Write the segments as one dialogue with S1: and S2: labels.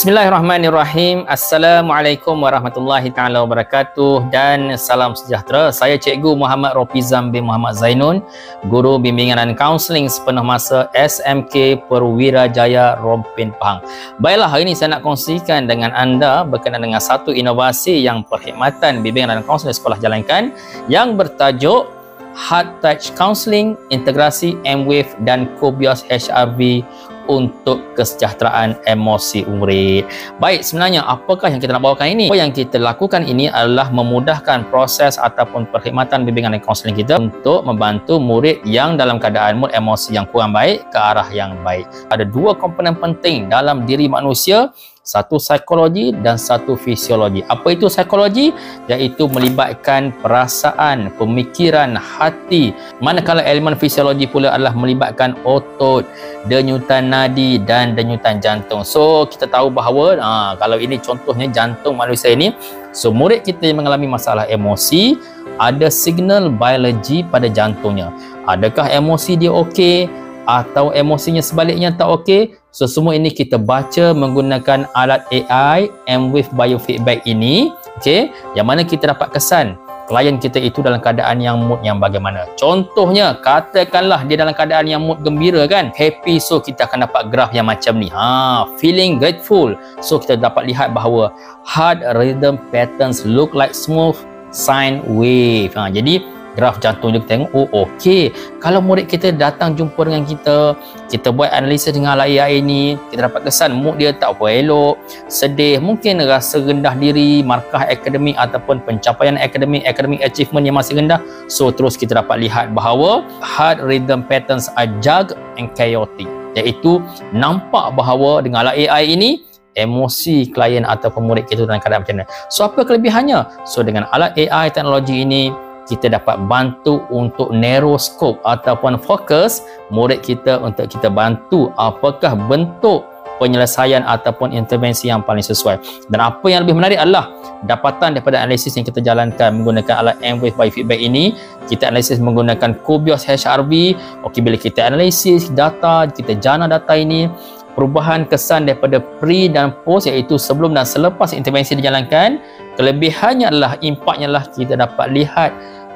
S1: Bismillahirrahmanirrahim. Assalamualaikum warahmatullahi taala wabarakatuh dan salam sejahtera. Saya Cikgu Muhammad Rofizam bin Muhammad Zainun, Guru Bimbingan dan Kaunseling sepenuh masa SMK Perwirajaya Rompin Pahang. Baiklah, hari ini saya nak kongsikan dengan anda berkenaan dengan satu inovasi yang Perkhidmatan Bimbingan dan Kaunseling Sekolah jalankan yang bertajuk Heart Touch Counselling, Integrasi M-Wave dan Kobios HRV untuk kesejahteraan emosi murid. Baik, sebenarnya apakah yang kita nak bawakan ini? Apa yang kita lakukan ini adalah memudahkan proses ataupun perkhidmatan bimbingan dan kaunseling kita untuk membantu murid yang dalam keadaan mood emosi yang kurang baik ke arah yang baik. Ada dua komponen penting dalam diri manusia, satu psikologi dan satu fisiologi. Apa itu psikologi? Iaitu melibatkan perasaan, pemikiran, hati. Manakala elemen fisiologi pula adalah melibatkan otot, denyutan nadi dan denyutan jantung. So, kita tahu bahawa kalau ini contohnya jantung manusia ini, so murid kita yang mengalami masalah emosi, ada signal biologi pada jantungnya. Adakah emosi dia okey atau emosinya sebaliknya tak okey? So, semua ini kita baca menggunakan alat AI M-Wave Biofeedback ini, okey, yang mana kita dapat kesan klien kita itu dalam keadaan yang mood yang bagaimana. Contohnya, katakanlah dia dalam keadaan yang mood gembira kan, happy, so kita akan dapat graf yang macam ni. Feeling grateful. So, kita dapat lihat bahawa heart rhythm patterns look like smooth sine wave. Jadi graf jantung dia, kita tengok, oh okey, kalau murid kita datang jumpa dengan kita buat analisis dengan alat AI ini, kita dapat kesan mood dia tak apa elok, sedih, mungkin rasa rendah diri, markah akademik ataupun pencapaian akademik achievement yang masih rendah. So, terus kita dapat lihat bahawa heart rhythm patterns are jug and chaotic, iaitu nampak bahawa dengan alat AI ini emosi klien ataupun murid kita dalam keadaan macam mana. So, apa kelebihannya? So, dengan alat AI teknologi ini, kita dapat bantu untuk narrow scope ataupun fokus murid kita untuk kita bantu apakah bentuk penyelesaian ataupun intervensi yang paling sesuai. Dan apa yang lebih menarik adalah dapatan daripada analisis yang kita jalankan menggunakan alat M-Wave Biofeedback ini. Kita analisis menggunakan Kobios HRV. Okey, bila kita analisis data, kita jana data ini, perubahan kesan daripada pre dan post, iaitu sebelum dan selepas intervensi dijalankan, kelebihannya adalah, impaknya adalah kita dapat lihat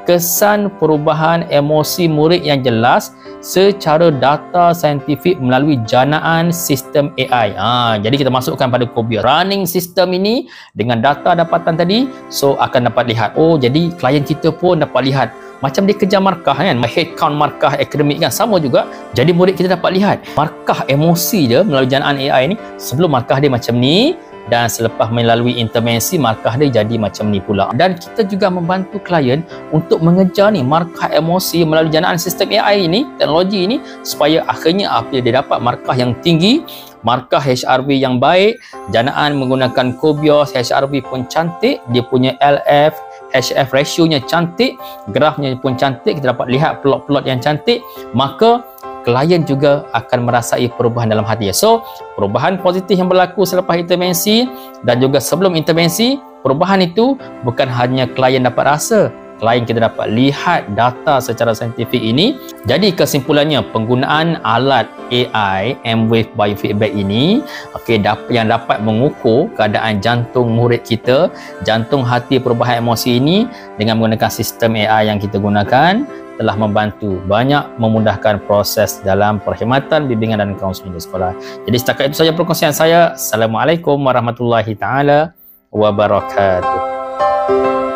S1: kesan perubahan emosi murid yang jelas secara data saintifik melalui janaan sistem AI. Jadi kita masukkan pada Kobios running sistem ini dengan data dapatan tadi, so akan dapat lihat, oh jadi klien kita pun dapat lihat macam dia kejar markah kan, head count markah akademik kan, sama juga. Jadi murid kita dapat lihat markah emosi dia melalui janaan AI ni, sebelum markah dia macam ni dan selepas melalui intervensi markah dia jadi macam ni pula. Dan kita juga membantu klien untuk mengejar ni markah emosi melalui janaan sistem AI ini, teknologi ini, supaya akhirnya apabila dia dapat markah yang tinggi, markah HRV yang baik, janaan menggunakan Kobios HRV pun cantik, dia punya LF HF ratio-nya cantik, grafnya pun cantik, kita dapat lihat plot-plot yang cantik, maka klien juga akan merasai perubahan dalam hati. So, perubahan positif yang berlaku selepas intervensi dan juga sebelum intervensi, perubahan itu bukan hanya klien dapat rasa, klien kita dapat lihat data secara saintifik ini. Jadi kesimpulannya, penggunaan alat AI M-Wave Biofeedback ini yang dapat mengukur keadaan jantung murid kita, jantung, hati, perubahan emosi ini dengan menggunakan sistem AI yang kita gunakan, telah membantu banyak memudahkan proses dalam perkhidmatan bimbingan dan kaunseling di sekolah. Jadi setakat itu saja perkongsian saya. Assalamualaikum warahmatullahi taala wabarakatuh.